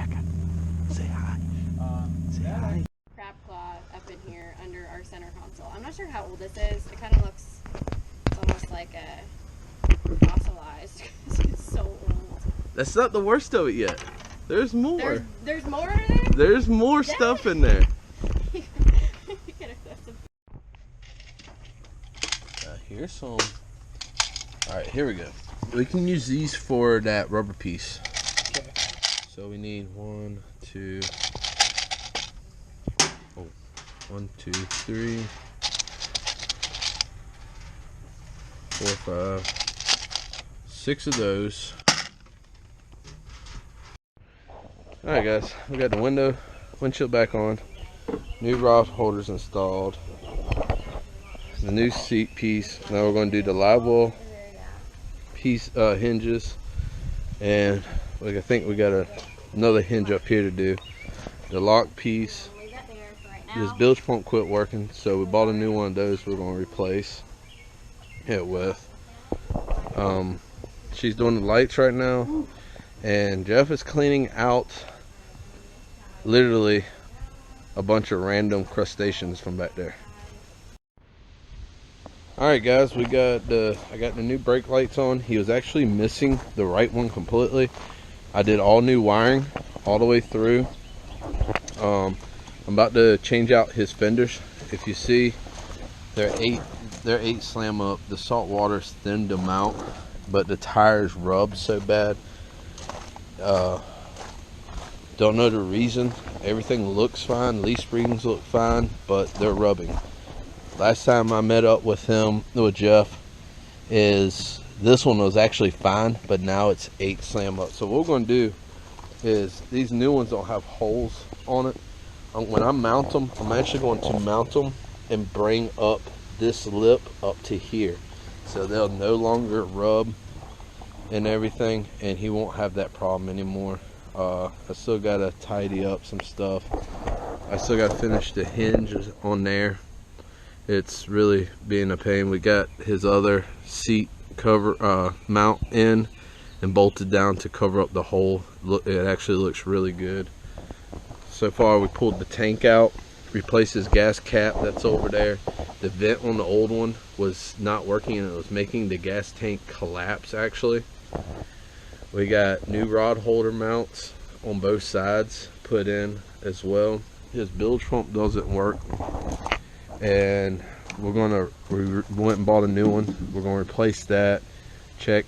Becca, say hi. Say hi. Crab claw up in here under our center console. I'm not sure how old this is. It kind of looks, it's almost like a fossilized because it's so old. That's not the worst of it yet. There's more. There's more in there? There's more stuff in there. Here's some. Alright, here we go. We can use these for that rubber piece. Okay. So we need 1, 2, 1, 2, 3, 4, 5, 6 of those. Alright guys, we got the windshield back on, new rod holders installed, the new seat piece. Now we're going to do the live well piece hinges, and I think we got another hinge up here to do. The lock piece. This bilge pump quit working, so we bought a new one of those we're going to replace it with. She's doing the lights right now, and Jeff is cleaning out literally a bunch of random crustaceans from back there. Alright guys, I got the new brake lights on. He was actually missing the right one completely. I did all new wiring all the way through. I'm about to change out his fenders. If you see, they're 8 slam up. The salt water's thinned them out, but the tires rubbed so bad. Don't know the reason. Everything looks fine, leaf springs look fine, but they're rubbing. Last time I met up with Jeff, this one was actually fine, but now it's 8 slam up. So what we're going to do is, these new ones don't have holes on it. When I mount them, I'm actually going to mount them and bring up this lip up to here, so they'll no longer rub and everything, and he won't have that problem anymore. I still got to tidy up some stuff. I still got to finish the hinges on there. It's really being a pain. We got his other seat cover mount in and bolted down to cover up the hole. Look, it actually looks really good. So far we pulled the tank out, replaced his gas cap that's over there. The vent on the old one was not working, and it was making the gas tank collapse actually. We got new rod holder mounts on both sides put in as well. His bilge pump doesn't work, and we went and bought a new one. We're going to replace that, check,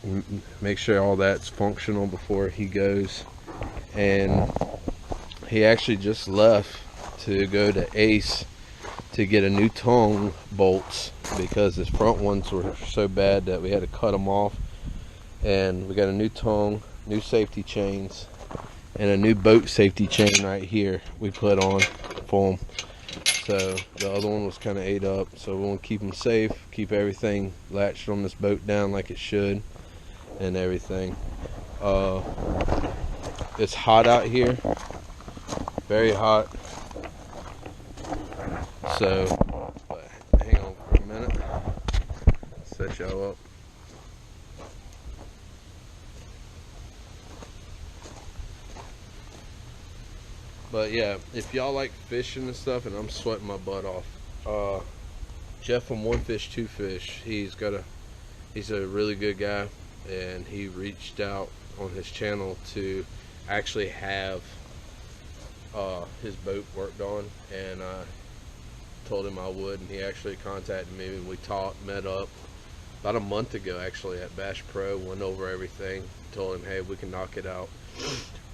make sure all that's functional before he goes. And he actually just left to go to Ace to get a new tongue bolts, because his front ones were so bad that we had to cut them off. And we got a new tongue, new safety chains, and a new boat safety chain right here we put on for him. So the other one was kind of ate up, so we want to keep them safe, keep everything latched on this boat down like it should and everything. It's hot out here, very hot. So hang on for a minute, set y'all up. But yeah, if y'all like fishing and stuff, and I'm sweating my butt off, Jeff from 1Fish2Fish, he's a really good guy, and he reached out on his channel to actually have his boat worked on, and I told him I would, and he actually contacted me, and we met up about a month ago actually at Bass Pro, went over everything, told him, hey, we can knock it out.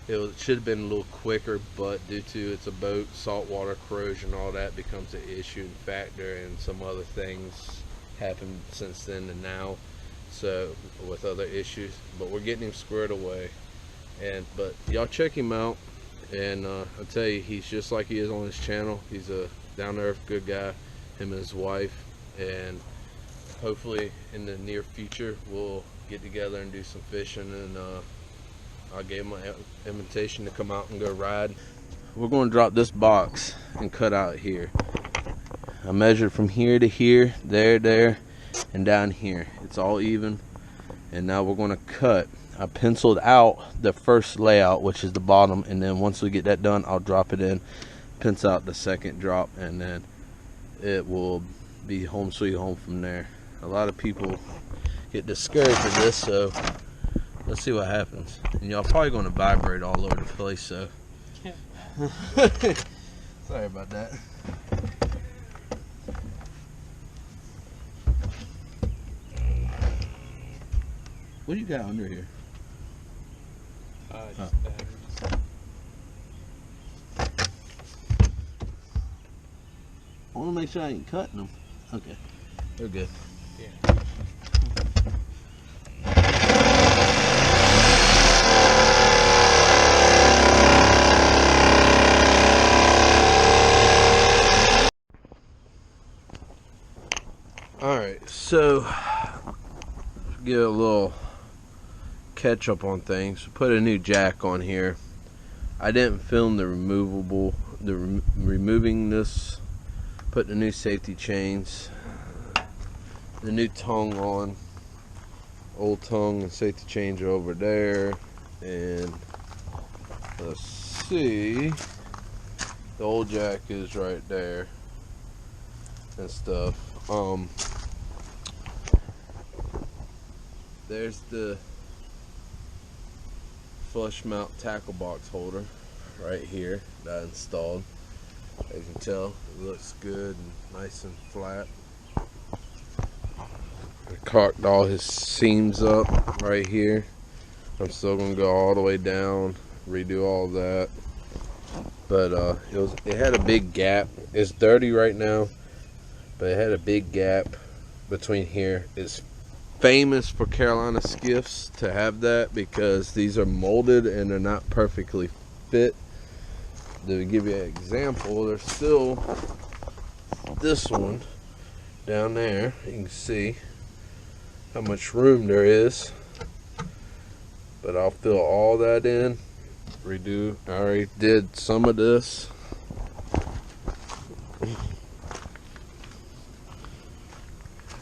It should have been a little quicker, but due to it's a boat, saltwater corrosion, all that becomes an issue and factor, and some other things happened since then and now, so with other issues, but we're getting him squared away. But y'all check him out, and I'll tell you, he's just like he is on his channel. He's a down-to-earth good guy, him and his wife, and hopefully in the near future we'll get together and do some fishing, and I gave him an invitation to come out and go ride. We're going to drop this box and cut out here. I measured from here to here, there, and down here. It's all even. And now we're going to cut I penciled out the first layout, which is the bottom, and then once we get that done, I'll drop it in, pencil out the second drop, and then it will be home sweet home from there. A lot of people get discouraged with this, so let's see what happens. And y'all probably going to vibrate all over the place, so sorry about that. What do you got under here? Just I want to make sure I ain't cutting them. Okay, they're good. Yeah. Alright, so get a little catch up on things. Put a new jack on here. I didn't film the removing this. Put the new safety chains, the new tongue on. Old tongue and safety chains are over there, and let's see, the old jack is right there and stuff. There's the flush mount tackle box holder right here that I installed. As you can tell, it looks good and nice and flat. I caulked all his seams up right here. I'm still gonna go all the way down, redo all that. But it had a big gap. It's dirty right now, but it had a big gap between here. It's famous for Carolina skiffs to have that because these are molded and they're not perfectly fit. To give you an example, there's still this one down there. You can see how much room there is, but I'll fill all that in, redo. I already did some of this.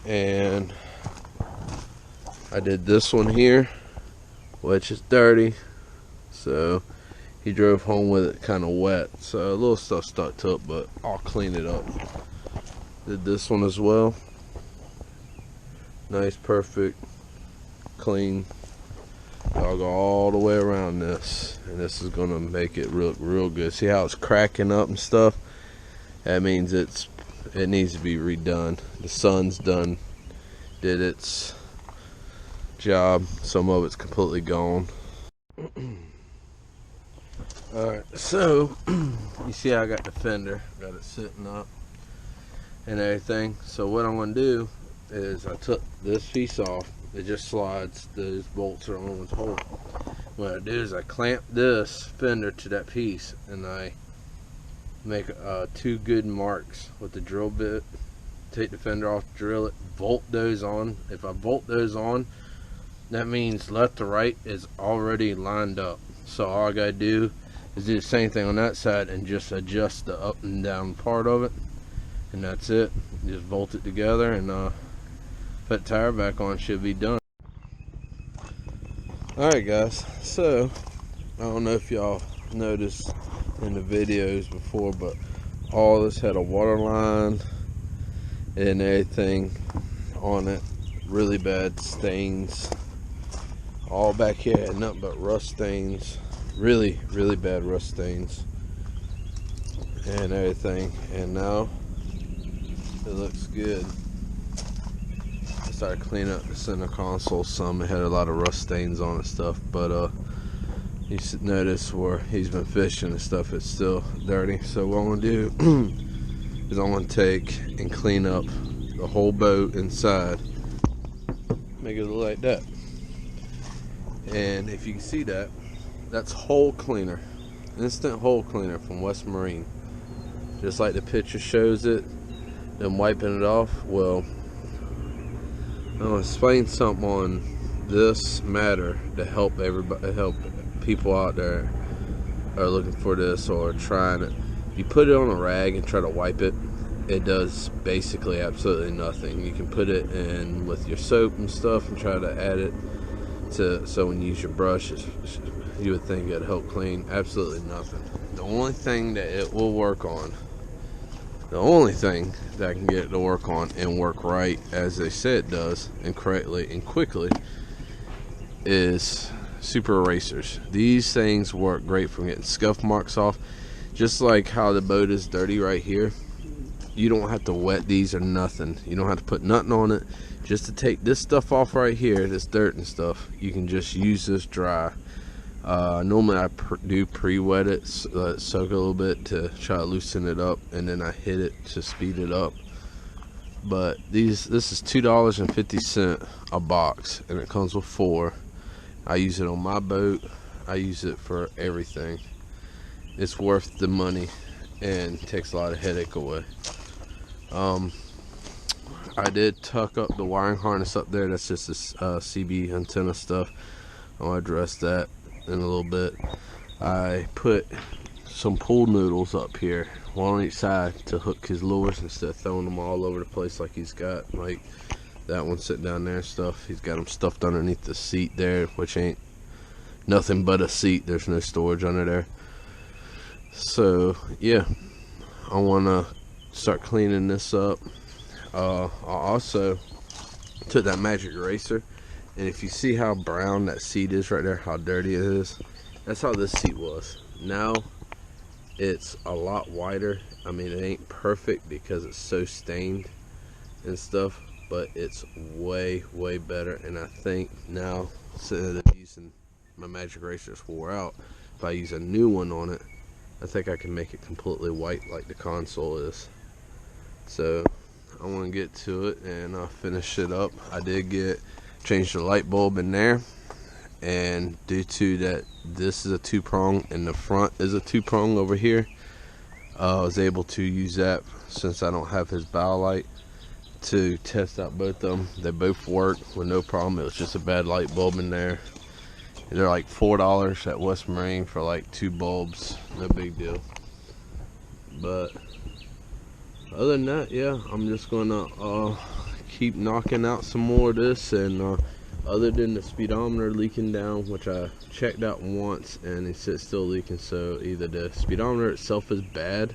And I did this one here, which is dirty, so he drove home with it kind of wet, so a little stuff stuck to it, but I'll clean it up. Did this one as well. Nice, perfect, clean. I'll go all the way around this, and this is gonna make it real good. See how it's cracking up and stuff? That means it needs to be redone. The sun's did its job. Some of it's completely gone. Alright, so you see how I got the fender, got it sitting up and everything. So what I'm going to do is I took this piece off. It just slides. Those bolts are on its hole. What I do is I clamp this fender to that piece, and I make 2 good marks with the drill bit. Take the fender off, drill it, bolt those on. If I bolt those on, that means left to right is already lined up. So all I gotta do is do the same thing on that side and just adjust the up and down part of it, and that's it. Just bolt it together and put the tire back on. Should be done. Alright guys, so I don't know if y'all noticed in the videos before, but all this had a water line and everything on it. Really bad stains. All back here had nothing but rust stains. Really bad rust stains and everything. And now it looks good. I started cleaning up the center console some. It had a lot of rust stains on it stuff, but you should notice where he's been fishing and stuff, it's still dirty. So what I'm gonna do is I'm gonna take and clean up the whole boat inside, make it look like that. And if you can see that, that's hole cleaner, instant hole cleaner from West Marine, just like the picture shows it, them wiping it off. Well, I'm gonna explain something on this matter to help everybody, help people out there are looking for this or trying it. You put it on a rag and try to wipe it, it does basically absolutely nothing. You can put it in with your soap and stuff and try to add it, so when you use your brush, you would think it'd help clean. Absolutely nothing. The only thing that it will work on, the only thing that I can get it to work on and work right as they say it does, and correctly and quickly, is super erasers. These things work great for getting scuff marks off. Just like how the boat is dirty right here, you don't have to wet these or nothing. You don't have to put nothing on it. Just to take this stuff off right here, this dirt and stuff, you can just use this dry. Normally I do pre-wet it, let it soak a little bit to try to loosen it up, and then I hit it to speed it up. But this is $2.50 a box, and it comes with 4. I use it on my boat. I use it for everything. It's worth the money and takes a lot of headache away. I did tuck up the wiring harness up there. That's just this CB antenna stuff. I'll address that in a little bit. I put some pool noodles up here, one on each side, to hook his lures instead of throwing them all over the place like he's got. Like that one sitting down there and stuff. He's got them stuffed underneath the seat there, which ain't nothing but a seat. There's no storage under there. So yeah, I want to start cleaning this up. I also took that magic eraser, and if you see how brown that seat is right there, how dirty it is, that's how this seat was. Now it's a lot whiter. I mean, it ain't perfect because it's so stained and stuff, but it's way better. And I think now, instead of using my magic erasers wore out, if I use a new one on it, I think I can make it completely white like the console is. So I want to get to it and finish it up. I did change the light bulb in there, and due to that this is a 2-prong and the front is a 2-prong over here, I was able to use that, since I don't have his bow light, to test out both of them. They both work with no problem. It was just a bad light bulb in there. They're like $4 at West Marine for like 2 bulbs. No big deal. But other than that, yeah, I'm just gonna keep knocking out some more of this. And other than the speedometer leaking down, which I checked out once and it said still leaking, so either the speedometer itself is bad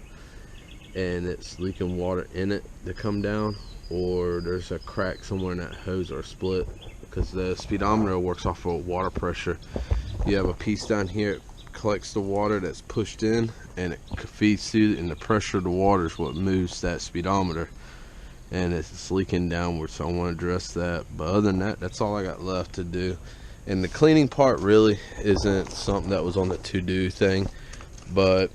and it's leaking water in it to come down, or there's a crack somewhere in that hose or a split, because the speedometer works off of water pressure. You have a piece down here, it collects the water that's pushed in and it feeds through, and the pressure of the water is what moves that speedometer, and it's leaking downward. So I want to address that. But other than that, that's all I got left to do. And the cleaning part really isn't something that was on the to-do thing, but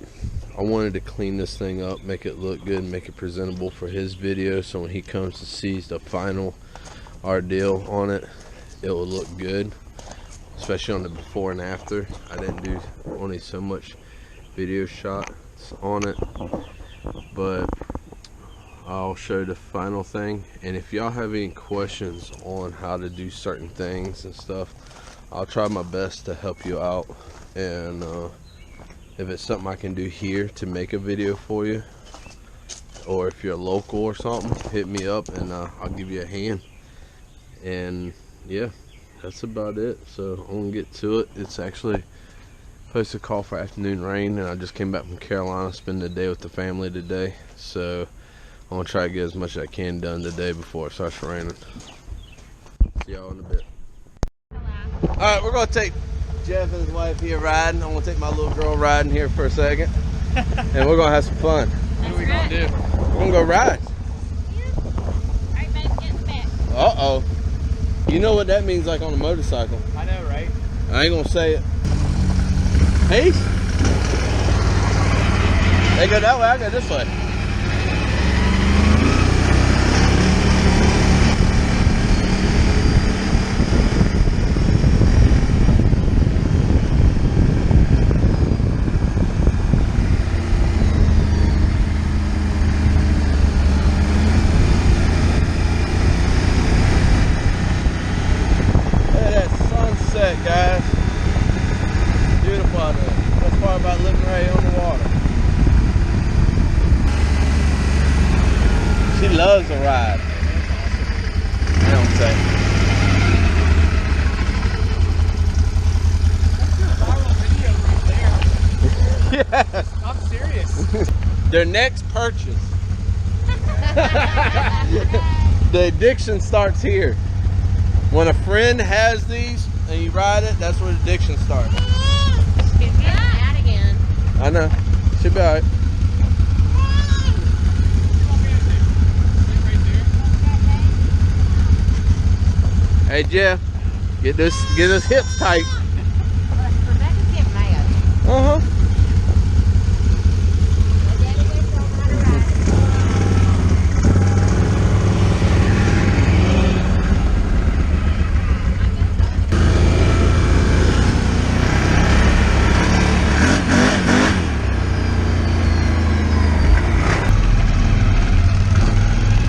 I wanted to clean this thing up, make it look good, make it presentable for his video, so when he comes to see the final ordeal on it, it will look good, especially on the before and after. I didn't do only so much video shots on it, but I'll show the final thing. And if y'all have any questions on how to do certain things and stuff, I'll try my best to help you out. And if it's something I can do here to make a video for you, or if you're local or something, hit me up and I'll give you a hand. And yeah, that's about it. So I'm gonna get to it. It's actually supposed to call for afternoon rain, and I just came back from Carolina, spend the day with the family today. So I'm gonna try to get as much as I can done today before it starts raining. See y'all in a bit. All right, we're gonna take Jeff and his wife here riding. I'm gonna take my little girl riding here for a second, and we're gonna have some fun. What are we gonna do? We're gonna go ride. Alright, babe, get in the back. Uh-oh. You know what that means, like on a motorcycle. I know, right? I ain't gonna say it. Peace. They go that way, I go this way. Guys, beautiful out there. Best part about living right on the water. She loves to ride. I don't say. Yeah. I'm serious. Their next purchase. The addiction starts here. When a friend has these and you ride it, that's where the addiction starts. She's getting mad again. I know. Should be alright. Hey Jeff, get his hips tight. Rebecca's getting mad. Uh-huh.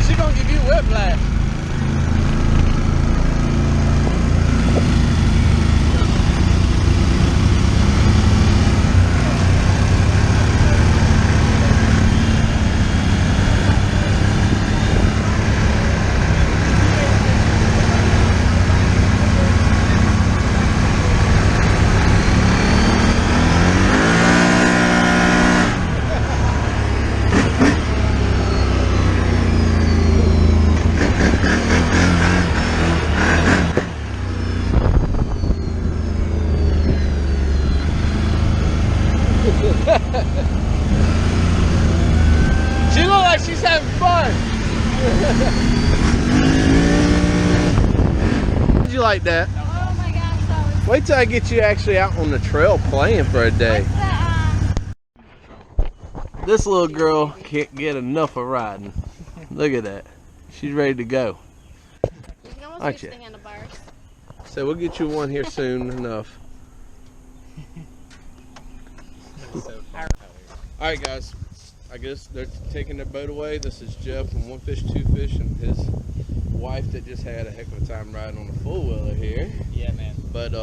She gonna give you whiplash. She looks like she's having fun. Did you like that? Oh my gosh, that was Wait till I get you actually out on the trail playing for a day. This little girl can't get enough of riding. Look at that. She's ready to go. you can almost Aren't reach you? the handlebars. So we'll get you one here soon enough. Alright guys, I guess they're taking their boat away. This is Jeff from 1Fish2Fish and his wife that just had a heck of a time riding on the four-wheeler here. Yeah, man. But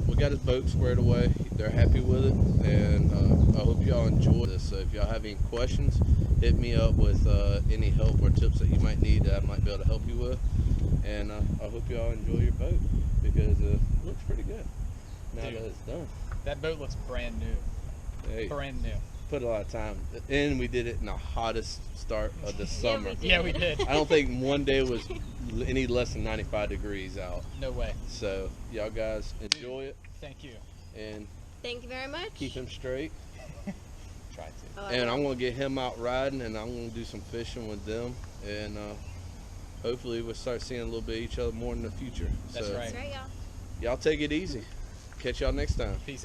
we got his boat squared away. They're happy with it, and I hope y'all enjoy this. So if y'all have any questions, hit me up with any help or tips that you might need that I might be able to help you with. And I hope y'all enjoy your boat because it looks pretty good now Dude, that it's done. That boat looks brand new. Hey, Brand new. put a lot of time, and we did it in the hottest start of the Yeah, summer. we did. Yeah, we did. I don't think one day was any less than 95 degrees out. No way. So y'all guys enjoy it Thank you. and Thank you very much. keep him straight. Try to. Oh, And I'm gonna get him out riding, and I'm gonna do some fishing with them, and hopefully we'll start seeing a little bit of each other more in the future. That's So right. That's right, y'all. y'all take it easy. Catch y'all next time. Peace out.